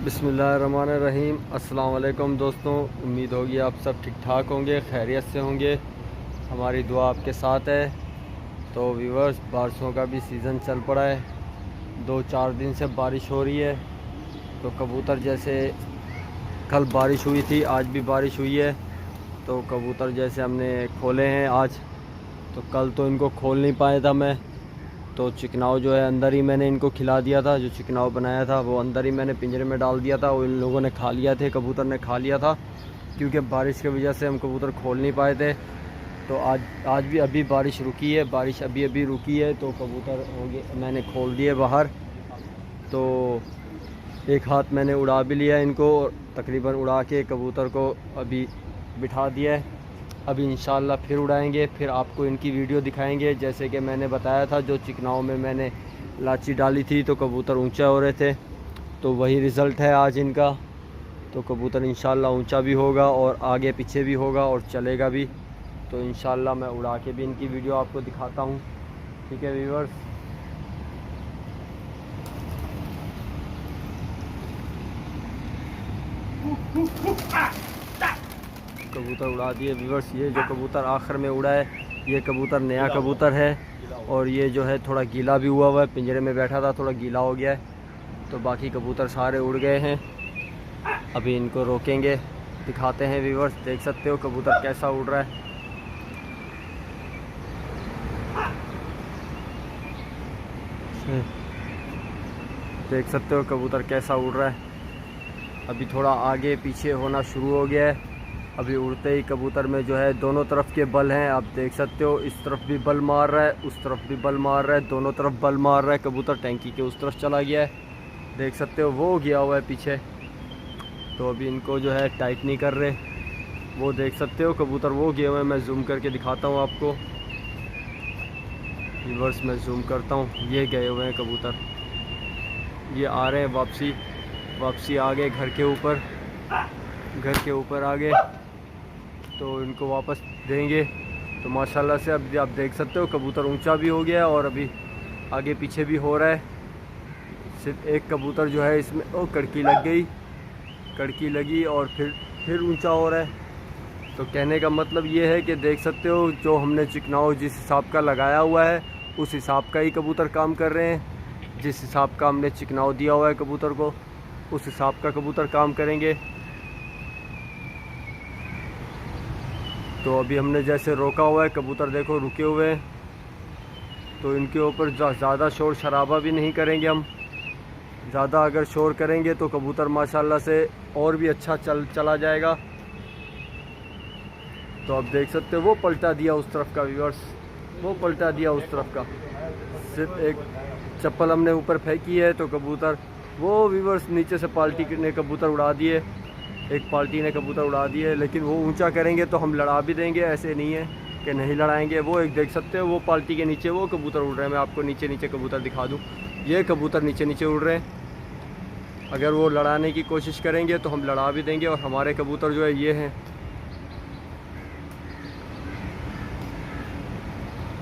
बिस्मिल्लाहिर्रहमानिर्रहीम। अस्सलाम वालेकुम दोस्तों, उम्मीद होगी आप सब ठीक ठाक होंगे, खैरियत से होंगे। हमारी दुआ आपके साथ है। तो व्यूअर्स, बारिशों का भी सीज़न चल पड़ा है। 2-4 दिन से बारिश हो रही है। तो कबूतर जैसे कल बारिश हुई थी, आज भी बारिश हुई है। तो कबूतर जैसे हमने खोले हैं आज, तो कल तो इनको खोल नहीं पाया था मैं। तो चिकनाव जो है अंदर ही मैंने इनको खिला दिया था। जो चिकनाव बनाया था वो अंदर ही मैंने पिंजरे में डाल दिया था। वो इन लोगों ने खा लिया थे, कबूतर ने खा लिया था, क्योंकि बारिश की वजह से हम कबूतर खोल नहीं पाए थे। तो आज भी अभी बारिश रुकी है, बारिश अभी अभी रुकी है। तो कबूतर होंगे मैंने खोल दिए बाहर। तो एक हाथ मैंने उड़ा भी लिया इनको, तकरीबन उड़ा के कबूतर को अभी बिठा दिया है। अभी इंशाल्लाह फिर उड़ाएंगे, फिर आपको इनकी वीडियो दिखाएंगे। जैसे कि मैंने बताया था, जो चिकनाव में मैंने लाची डाली थी तो कबूतर ऊंचा हो रहे थे, तो वही रिज़ल्ट है आज इनका। तो कबूतर इंशाल्लाह ऊंचा भी होगा और आगे पीछे भी होगा और चलेगा भी। तो इंशाल्लाह मैं उड़ा के भी इनकी वीडियो आपको दिखाता हूँ। ठीक है व्यूअर्स। कबूतर उड़ा दिए व्यूअर्स। ये जो कबूतर आखिर में उड़ा है, ये कबूतर नया कबूतर है। और ये जो है थोड़ा गीला भी हुआ है, पिंजरे में बैठा था, थोड़ा गीला हो गया है। तो बाकी कबूतर सारे उड़ गए हैं। अभी इनको रोकेंगे, दिखाते हैं व्यूअर्स। देख सकते हो कबूतर कैसा उड़ रहा है। देख सकते हो कबूतर कैसा उड़ रहा है। अभी थोड़ा आगे पीछे होना शुरू हो गया है। अभी उड़ते ही कबूतर में जो है दोनों तरफ के बल हैं, आप देख सकते हो। इस तरफ भी बल मार रहा है, उस तरफ भी बल मार रहा है, दोनों तरफ बल मार रहा है। कबूतर टैंकी के उस तरफ चला गया है, देख सकते हो, वो गया हुआ है पीछे। तो अभी इनको जो है टाइट नहीं कर रहे, वो देख सकते हो कबूतर वो गए हुए हैं। मैं जूम करके दिखाता हूँ आपको व्यूअर्स, मैं जूम करता हूँ। ये गए हुए हैं कबूतर, ये आ रहे हैं वापसी आ गए घर के ऊपर आ गए। तो इनको वापस देंगे। तो माशाल्लाह से अब आप देख सकते हो कबूतर ऊंचा भी हो गया है और अभी आगे पीछे भी हो रहा है। सिर्फ एक कबूतर जो है इसमें कड़की लगी और फिर ऊंचा हो रहा है। तो कहने का मतलब ये है कि देख सकते हो, जो हमने चिकनाव जिस हिसाब का लगाया हुआ है उस हिसाब का ही कबूतर काम कर रहे हैं। जिस हिसाब का हमने चिकनाव दिया हुआ है कबूतर को, उस हिसाब का कबूतर काम करेंगे। तो अभी हमने जैसे रोका हुआ है, कबूतर देखो रुके हुए हैं। तो इनके ऊपर ज़्यादा शोर शराबा भी नहीं करेंगे हम। ज़्यादा अगर शोर करेंगे तो कबूतर माशाल्लाह से और भी अच्छा चला जाएगा। तो आप देख सकते हो वो पलटा दिया उस तरफ का व्यूअर्स, वो पलटा दिया उस तरफ का। सिर्फ एक चप्पल हमने ऊपर फेंकी है तो कबूतर वो व्यूअर्स नीचे से पाल्टी ने कबूतर उड़ा दिए, एक पाल्टी ने कबूतर उड़ा दिए। लेकिन वो ऊंचा करेंगे तो हम लड़ा भी देंगे, ऐसे नहीं है कि नहीं लड़ाएंगे। वो एक देख सकते हो वो पाल्टी के नीचे वो कबूतर उड़ रहे हैं। मैं आपको नीचे कबूतर दिखा दूं, ये कबूतर नीचे उड़ रहे हैं। अगर वो लड़ाने की कोशिश करेंगे तो हम लड़ा भी देंगे। और हमारे कबूतर जो है ये हैं,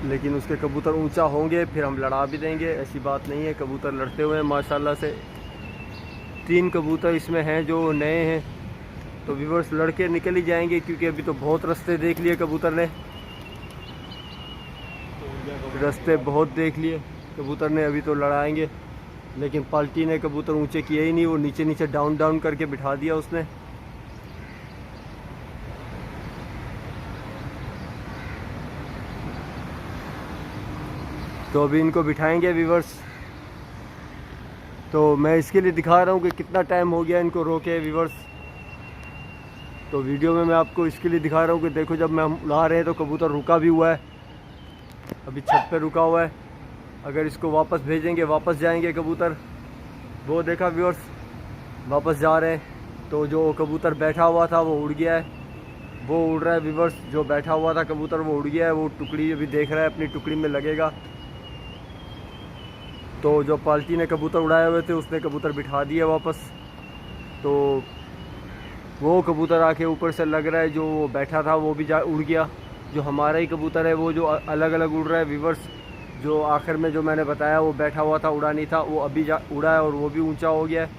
लेकिन उसके कबूतर ऊंचा होंगे फिर हम लड़ा भी देंगे, ऐसी बात नहीं है। कबूतर लड़ते हुए हैं माशाल्लाह से। 3 कबूतर इसमें हैं जो नए हैं। तो व्यूअर्स लड़के निकल ही जाएंगे, क्योंकि अभी तो बहुत रास्ते देख लिए कबूतर ने, रास्ते बहुत देख लिए कबूतर ने। अभी तो लड़ाएंगे, लेकिन पाल्टी ने कबूतर ऊंचे किए ही नहीं, वो नीचे डाउन करके बिठा दिया उसने। तो अभी इनको बिठाएंगे व्यूअर्स। तो मैं इसके लिए दिखा रहा हूँ कि कितना टाइम हो गया इनको रोके व्यूअर्स। तो वीडियो में मैं आपको इसके लिए दिखा रहा हूँ कि देखो, जब मैं हम उड़ा रहे हैं तो कबूतर रुका भी हुआ है, अभी छत पे रुका हुआ है। अगर इसको वापस भेजेंगे वापस जाएंगे कबूतर। वो देखा व्यूअर्स, वापस जा रहे हैं। तो जो कबूतर बैठा हुआ था वो उड़ गया है, वो उड़ रहा है व्यूअर्स। जो बैठा हुआ था कबूतर वो उड़ गया है, वो टुकड़ी अभी देख रहा है अपनी टुकड़ी में लगेगा। तो जो पाल्टी ने कबूतर उड़ाए हुए थे उसने कबूतर बिठा दिया वापस। तो वो कबूतर आके ऊपर से लग रहा है जो बैठा था वो भी उड़ गया। जो हमारा ही कबूतर है वो जो अलग अलग उड़ रहा है व्यूअर्स। जो आखिर में जो मैंने बताया वो बैठा हुआ था, उड़ा नहीं था, वो अभी उड़ा है और वो भी ऊंचा हो गया है।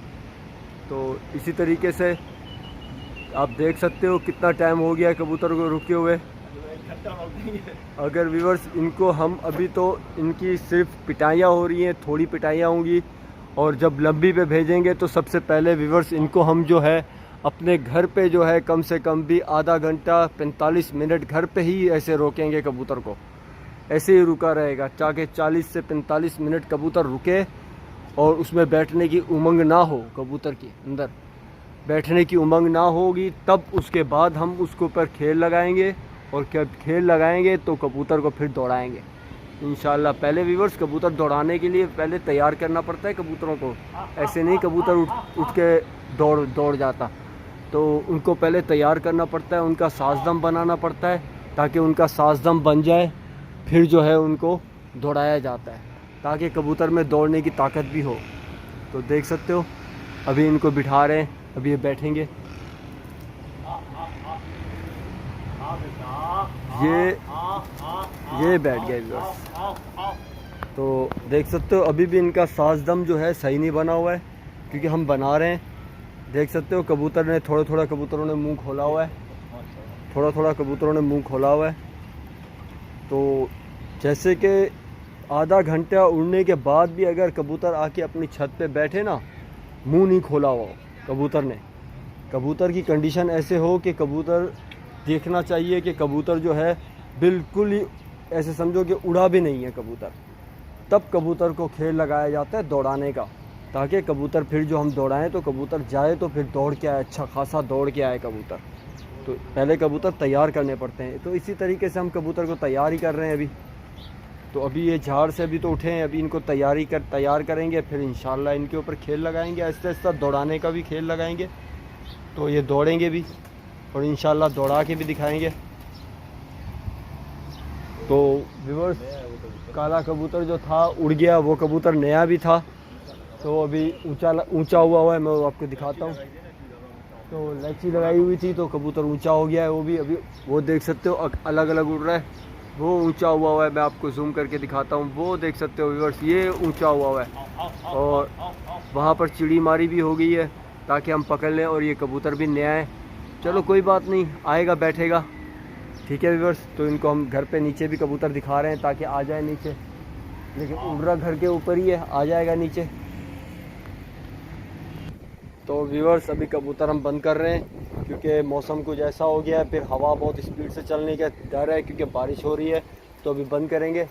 तो इसी तरीके से आप देख सकते हो कितना टाइम हो गया है कबूतर को रुके हुए। अगर व्यूअर्स इनको हम अभी तो इनकी सिर्फ पिटाइयाँ हो रही हैं, थोड़ी पिटाइयाँ होंगी, और जब लंबी पे भेजेंगे तो सबसे पहले व्यूअर्स इनको हम जो है अपने घर पे जो है कम से कम भी आधा घंटा 45 मिनट घर पे ही ऐसे रोकेंगे कबूतर को। ऐसे ही रुका रहेगा ताकि 40 से 45 मिनट कबूतर रुके और उसमें बैठने की उमंग ना हो, कबूतर के अंदर बैठने की उमंग ना होगी, तब उसके बाद हम उसके ऊपर खेल लगाएंगे। और जब खेल लगाएंगे तो कबूतर को फिर दौड़ाएंगे इंशाल्लाह। पहले व्यूअर्स कबूतर दौड़ाने के लिए पहले तैयार करना पड़ता है कबूतरों को, ऐसे नहीं कबूतर उठ के दौड़ जाता, तो उनको पहले तैयार करना पड़ता है, उनका साजदम बनाना पड़ता है ताकि उनका साजदम बन जाए, फिर जो है उनको दौड़ाया जाता है ताकि कबूतर में दौड़ने की ताकत भी हो। तो देख सकते हो अभी इनको बिठा रहे हैं, अभी ये बैठेंगे। ये बैठ गए व्यूअर्स। तो देख सकते हो अभी भी इनका साजदम जो है सही नहीं बना हुआ है क्योंकि हम बना रहे हैं। देख सकते हो कबूतर ने थोड़ा कबूतरों ने मुंह खोला हुआ है, थोड़ा कबूतरों ने मुंह खोला हुआ है। तो जैसे कि आधा घंटा उड़ने के बाद भी अगर कबूतर आके अपनी छत पे बैठे ना, मुंह नहीं खोला हुआ कबूतर ने, कबूतर की कंडीशन ऐसे हो कि कबूतर देखना चाहिए कि कबूतर जो है बिल्कुल ही ऐसे समझो कि उड़ा भी नहीं है कबूतर, तब कबूतर को खेल लगाया जाता है दौड़ाने का, ताकि कबूतर फिर जो हम दौड़ाएं तो कबूतर जाए तो फिर दौड़ के आए, अच्छा खासा दौड़ के आए कबूतर। तो पहले कबूतर तैयार करने पड़ते हैं, तो इसी तरीके से हम कबूतर को तैयार ही कर रहे हैं अभी। तो अभी ये झाड़ से अभी तो उठे हैं, अभी इनको तैयार करेंगे, फिर इंशाल्लाह इनके ऊपर खेल लगाएंगे, आहिस्ता आहिस्ता दौड़ाने का भी खेल लगाएंगे। तो ये दौड़ेंगे भी और इंशाल्लाह दौड़ा के भी दिखाएंगे। तो व्यूअर्स काला कबूतर जो था उड़ गया, वो कबूतर नया भी था, तो अभी ऊंचा हुआ है, मैं वो आपको दिखाता हूँ। तो लैची लगाई हुई थी तो कबूतर ऊंचा हो गया है, वो भी अभी वो देख सकते हो अलग अलग उड़ रहा है, वो ऊंचा हुआ है। मैं आपको जूम करके दिखाता हूँ, वो देख सकते हो व्यूअर्स, ये ऊंचा हुआ है और वहाँ पर चिड़ी मारी भी हो गई है ताकि हम पकड़ लें, और ये कबूतर भी नया है। चलो कोई बात नहीं, आएगा बैठेगा, ठीक है व्यूअर्स। तो इनको हम घर पे नीचे भी कबूतर दिखा रहे हैं ताकि आ जाए नीचे, लेकिन उड़ रहा घर के ऊपर ही है, आ जाएगा नीचे। तो व्यूअर्स अभी कबूतर हम बंद कर रहे हैं क्योंकि मौसम कुछ ऐसा हो गया है, फिर हवा बहुत स्पीड से चलने का डर है क्योंकि बारिश हो रही है। तो अभी बंद करेंगे,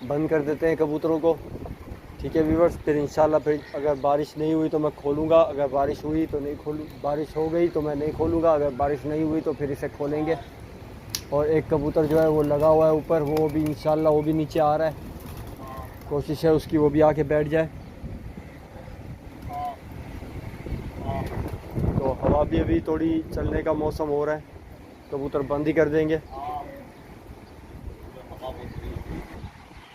बंद कर देते हैं कबूतरों को, ठीक है व्यूअर्स। फिर इंशाल्लाह फिर अगर बारिश नहीं हुई तो मैं खोलूँगा, अगर बारिश हुई तो नहीं खोलूँ, बारिश हो गई तो मैं नहीं खोलूँगा, अगर बारिश नहीं हुई तो फिर इसे खोलेंगे। और एक कबूतर जो है वो लगा हुआ है ऊपर, वो भी इंशाल्लाह वो भी नीचे आ रहा है, कोशिश है उसकी वो भी आके बैठ जाए। तो हवा भी अभी थोड़ी चलने का मौसम हो रहा है, कबूतर बंद ही कर देंगे।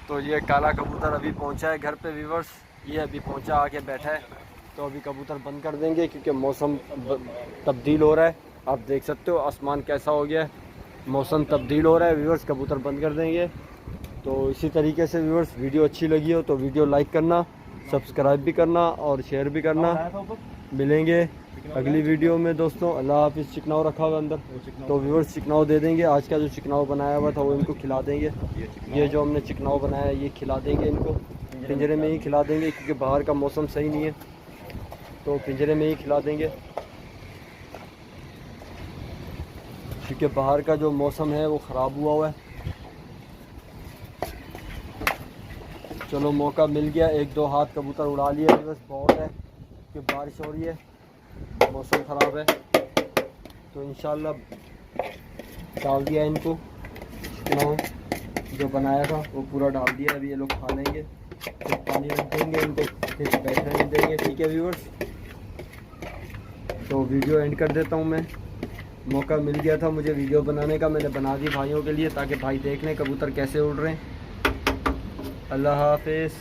तो ये काला कबूतर अभी पहुंचा है घर पे व्यूअर्स, ये अभी पहुंचा आके बैठा है। तो अभी कबूतर बंद कर देंगे क्योंकि मौसम तब्दील हो रहा है, आप देख सकते हो आसमान कैसा हो गया है, मौसम तब्दील हो रहा है व्यूअर्स, कबूतर बंद कर देंगे। तो इसी तरीके से व्यूअर्स वीडियो अच्छी लगी हो तो वीडियो लाइक करना, सब्सक्राइब भी करना और शेयर भी करना। मिलेंगे अगली वीडियो में दोस्तों, अल्लाह हाफिज़। चिकनाव रखा हुआ अंदर, तो व्यूअर्स चिकनाव दे देंगे। आज का जो चिकनाव बनाया हुआ था वो इनको खिला देंगे, ये जो हमने चिकनाव बनाया है ये खिला देंगे इनको, पिंजरे में ही खिला देंगे क्योंकि बाहर का मौसम सही नहीं है, तो पिंजरे में ही खिला देंगे क्योंकि बाहर का जो मौसम है वो ख़राब हुआ है। चलो मौका मिल गया, एक दो हाथ कबूतर उड़ा लिए, बस बहुत है कि बारिश हो रही है, मौसम ख़राब है। तो इंशाल्लाह डाल दिया इनको चिकनाव जो बनाया था वो पूरा डाल दिया, अभी ये लोग खा लेंगे, फिर पानी रख देंगे इनको, फिर बैठने देंगे, ठीक है व्यूअर्स। तो वीडियो एंड कर देता हूँ मैं, मौका मिल गया था मुझे वीडियो बनाने का, मैंने बना दी भाइयों के लिए ताकि भाई देख लें कबूतर कैसे उड़ रहे हैं। अल्लाह हाफिज़।